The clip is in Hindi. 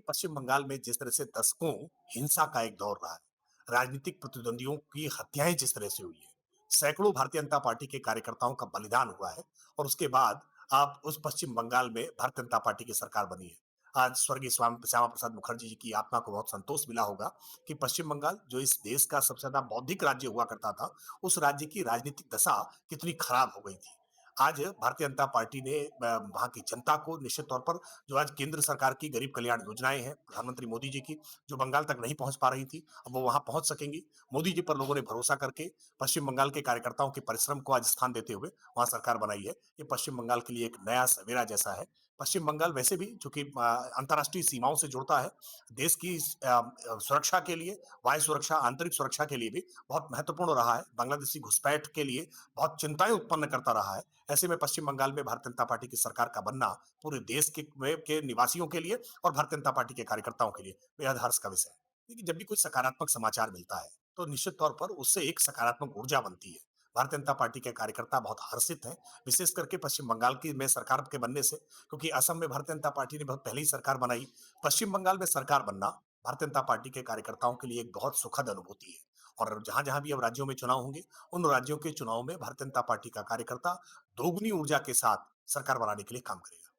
पश्चिम बंगाल में जिस तरह से दशकों हिंसा का एक दौर रहा है, राजनीतिक प्रतिद्वंदियों की हत्याएं जिस तरह से हुई है, सैकड़ों भारतीय जनता पार्टी के कार्यकर्ताओं का बलिदान हुआ है और उसके बाद आप उस पश्चिम बंगाल में भारतीय जनता पार्टी की सरकार बनी है। आज स्वर्गीय श्यामा प्रसाद मुखर्जी जी की आत्मा को बहुत संतोष मिला होगा कि पश्चिम बंगाल जो इस देश का सबसे ज्यादा बौद्धिक राज्य हुआ करता था, उस राज्य की राजनीतिक दशा कितनी खराब हो गई थी। आज भारतीय जनता पार्टी ने वहाँ की जनता को निश्चित तौर पर जो आज केंद्र सरकार की गरीब कल्याण योजनाएं हैं, प्रधानमंत्री मोदी जी की, जो बंगाल तक नहीं पहुंच पा रही थी, अब वो वहां पहुंच सकेंगी। मोदी जी पर लोगों ने भरोसा करके पश्चिम बंगाल के कार्यकर्ताओं के परिश्रम को आज स्थान देते हुए वहां सरकार बनाई है। ये पश्चिम बंगाल के लिए एक नया सवेरा जैसा है। पश्चिम बंगाल वैसे भी चूंकि अंतर्राष्ट्रीय सीमाओं से जुड़ता है, देश की सुरक्षा के लिए, वायु सुरक्षा, आंतरिक सुरक्षा के लिए भी बहुत महत्वपूर्ण रहा है। बांग्लादेशी घुसपैठ के लिए बहुत चिंताएं उत्पन्न करता रहा है। ऐसे में पश्चिम बंगाल में भारतीय जनता पार्टी की सरकार का बनना पूरे देश के निवासियों के लिए और भारतीय जनता पार्टी के कार्यकर्ताओं के लिए बेहद हर्ष का विषय है। देखिए, जब भी कोई सकारात्मक समाचार मिलता है, तो निश्चित तौर पर उससे एक सकारात्मक ऊर्जा बनती है। भारतीय जनता पार्टी के कार्यकर्ता बहुत हर्षित हैं, विशेष करके पश्चिम बंगाल की में सरकार के बनने से, क्योंकि असम में भारतीय जनता पार्टी ने बहुत पहले ही सरकार बनाई। पश्चिम बंगाल में सरकार बनना भारतीय जनता पार्टी के कार्यकर्ताओं के लिए एक बहुत सुखद अनुभूति है। और जहां-जहां भी अब राज्यों में चुनाव होंगे, उन राज्यों के चुनाव में भारतीय जनता पार्टी का कार्यकर्ता दोगुनी ऊर्जा के साथ सरकार बनाने के लिए काम करेगा।